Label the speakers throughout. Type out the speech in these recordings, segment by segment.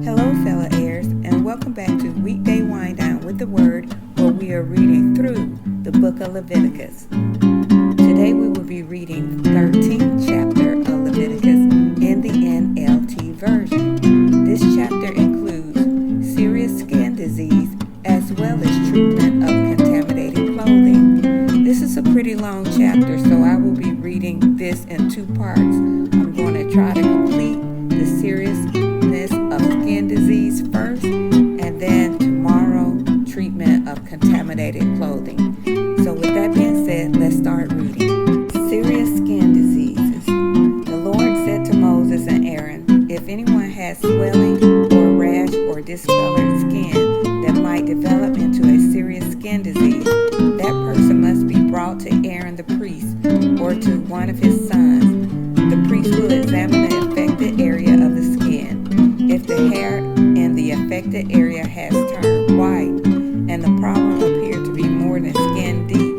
Speaker 1: Hello, fellow heirs, and welcome back to Weekday Wind Down with the Word, where we are reading through the book of Leviticus. Today we will be reading 13th chapter of Leviticus in the NLT version. This chapter includes serious skin disease as well as treatment of contaminated clothing. This is a pretty long chapter, so I will be reading this in two parts. I'm going to try to complete the seriousness of skin disease first, and then tomorrow, treatment of contaminated clothing. So with that being said, let's start reading. Serious skin diseases. The Lord said to Moses and Aaron, if anyone has swelling or rash or discolored skin that might develop into a serious skin disease, that person must be brought to Aaron the priest or to one of his sons. The priest will examine the affected area of the skin. If the hair in the affected area has turned white and the problem appears to be more than skin deep,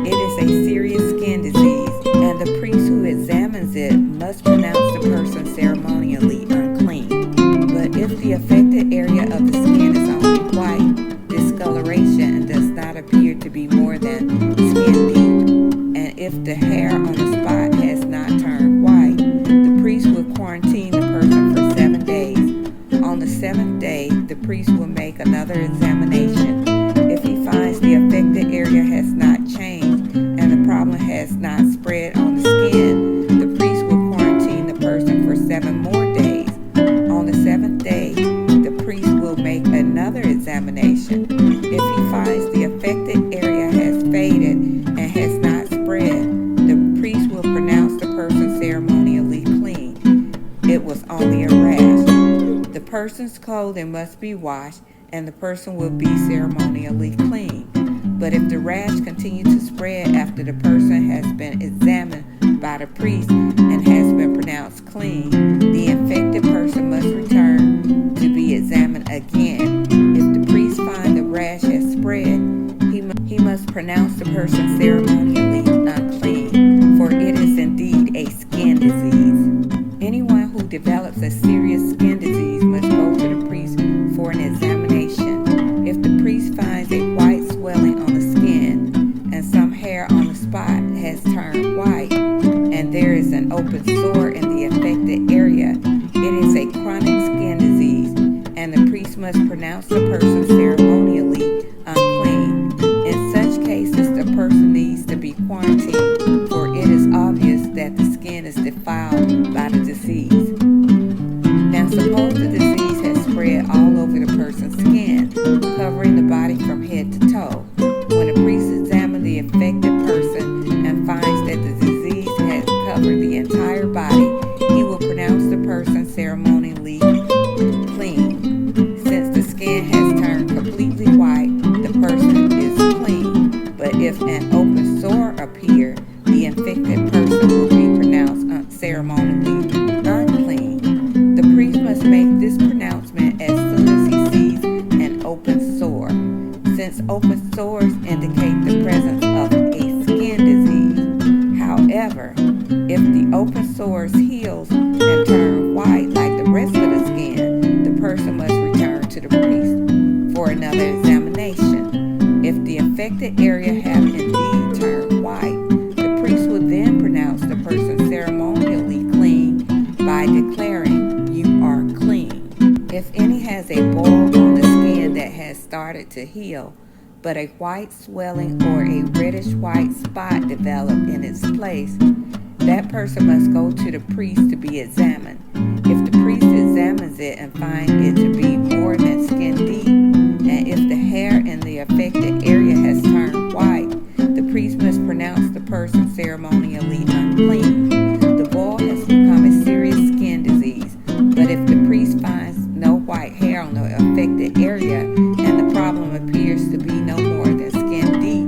Speaker 1: it is a serious skin disease, and the priest who examines it must pronounce the person ceremonially unclean. But if the affected area of the skin is only white discoloration and does not appear to be more than skin deep, and if the hair on the spot has not turned white, the priest will quarantine the person for 7 days. On the 7th day, the priest will make another examination. If he finds the affected area has not changed and the problem has not spread on the skin, the priest will quarantine the person for 7 more days. On the 7th day, the priest will make another examination. If he finds the affected area has faded and has not spread, the priest will pronounce the person ceremonially clean. It was only a rash. The person's clothing must be washed, and the person will be ceremonially clean. But if the rash continues to spread after the person has been examined by the priest and has been pronounced clean, the infected person must return to be examined again. If the priest finds the rash has spread, he must pronounce the person ceremonially unclean, for it is indeed a skin disease. Anyone who develops a serious skin disease must go to the priest for an examination. If the priest finds a white swelling on the skin and some hair on the spot has turned white and there is an open sore in the affected area, it is a chronic skin disease, and the priest must pronounce the person ceremonially unclean. In such cases, the person needs to be quarantined, for it is obvious that the skin is defiled by the disease. Now suppose the disease has spread all over the person's skin, covering the body from head to toe. When the priest examines the affected person and finds that the disease has covered the entire body, he will pronounce the person ceremonially clean. Since the skin has turned completely white, the person is clean. But if an open sore appears, the infected person will be pronounced ceremonially unclean. The priest must make this pronouncement as soon as he sees an open sore, since open sores indicate the presence of a skin disease. However, if the open sores heals and turn white like the rest of the skin, the person must return to the priest for another examination. If the affected area have indeed turned white, the priest will then pronounce the person ceremonially clean by declaring, "You are clean." If any has a boil on the skin that has started to heal, but a white swelling or a reddish-white spot developed in its place, that person must go to the priest to be examined. If the priest examines it and finds it to be more than skin deep, and if the hair in the affected area has turned white, the priest must pronounce the person ceremonially unclean. The boil has become a serious skin disease, but if the priest finds no white hair on the affected area and the problem appears to be no more than skin deep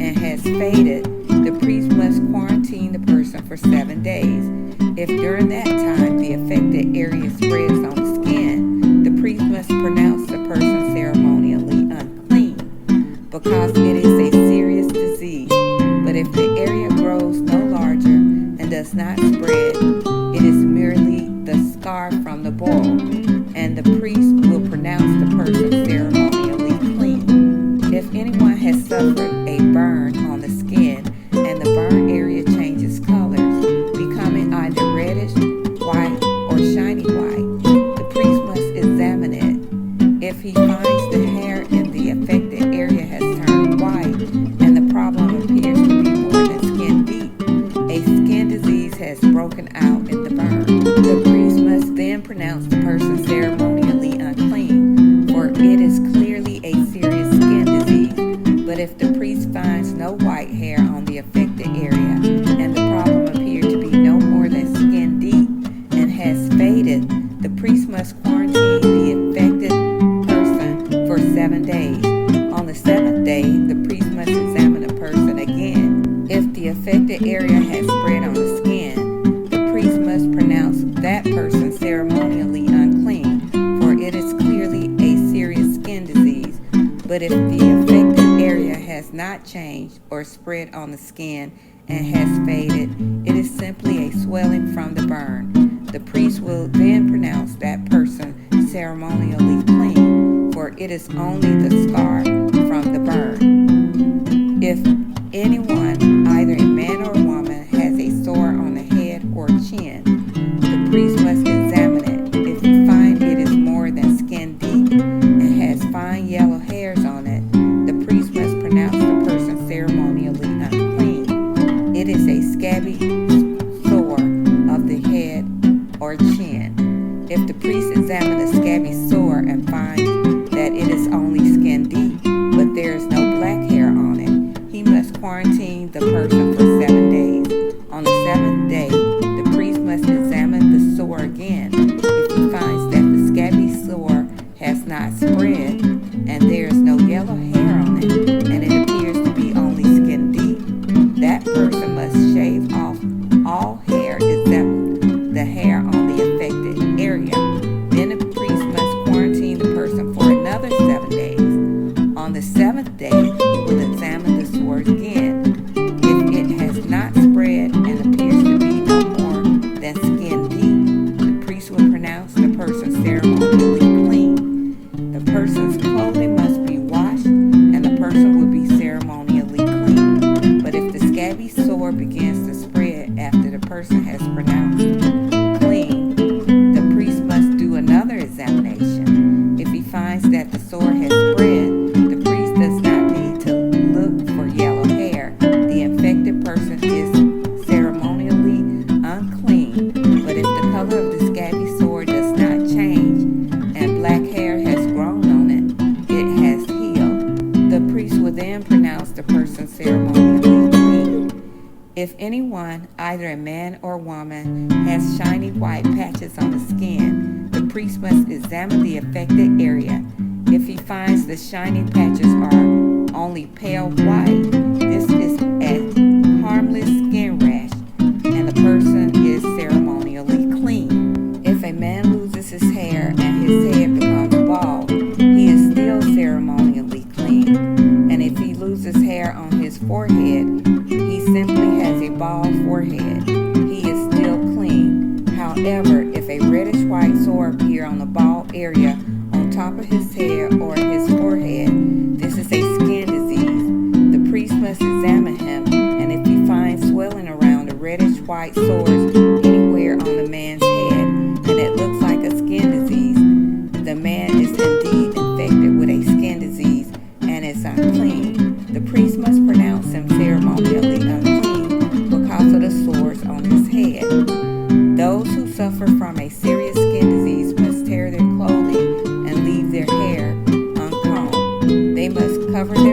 Speaker 1: and has faded, the priest must quarantine the person for 7 days. If during that time the affected area spreads on the skin, the priest must pronounce the person ceremonially unclean, because it is a serious disease. But if the area grows no larger and does not spread, it is merely the scar from the boil, and the priest priest will pronounce the person ceremonially clean. If anyone has suffered a burn on the skin and the burn area changes colors, becoming either reddish, white, or shiny white, the priest must examine it. If he finds the hair in the affected area has turned white and the problem appears to be more than skin deep, a skin disease has broken out in the burn. The priest must then pronounce the person ceremonially unclean, for it is clearly a serious skin disease. But if the priest finds no white hair on the affected area and the problem appears to be no more than skin deep and has faded, the priest must quarantine the affected person for 7 days. On the 7th day, the priest must examine the person again. If the affected area has spread on the skin, the priest must pronounce that person ceremonially unclean, for it is clearly a serious skin disease. But if the affected area has not changed or spread on the skin and has faded, it is simply a swelling from the burn. The priest will then pronounce that person ceremonially clean, for it is only the scar from the burn. If anyone, either a man or a woman, has a sore on the head or chin, the priest must examine it. If he finds it is more than skin deep and has fine yellow hairs on it, the priest must pronounce the person ceremonially unclean. It is a scabby sore of the head or chin. If the priest examines the scabby sore and finds that it is only skin deep, but there is no black hair on it, he must quarantine the person for 7 days. On the 7th day, the priest must examine the sore again. If he finds that the scabby sore has not spread and there is no yellow hair on it, and it appears to be only skin deep, that person must shave off all hair except the hair on the affected area. Then the priest must quarantine the person for another 7 days. On the 7th day, he will examine the sore again. If it has not spread and appears to be no more than skin deep, the priest will pronounce the person ceremonially clean. The person's clothing must be washed and the person will be ceremonially clean. But if the scabby sore begins to spread after the person has pronounced clean, the priest must do another examination. If he finds that the sore has spread, the priest does not need to look for yellow hair. The infected person is ceremonially unclean. But if the color of the scabby sore does not change and black hair has grown on it, it has healed. The priest will then pronounce the person ceremonially clean. If anyone, either a man or woman, has shiny white patches on the skin, the priest must examine the affected area. If he finds the shiny patches are only pale white, this is a harmless skin rash, and the person is ceremonially clean. If a man loses his hair and his head becomes bald, he is still ceremonially clean. And if he loses hair on his forehead, he simply has a bald forehead. He is still clean. However, if a reddish-white sore appears on the bald area on top of his head or his forehead, this is a skin disease. The priest must examine him, and if he finds swelling around the reddish-white sores anywhere on the man's head, and it looks like a skin disease, the man is indeed infected with a skin disease and is unclean. The priest must pronounce him ceremonially unclean because of the sores on his head. Those who suffer from a serious skin disease must tear their clothing and leave their hair uncombed. They must cover their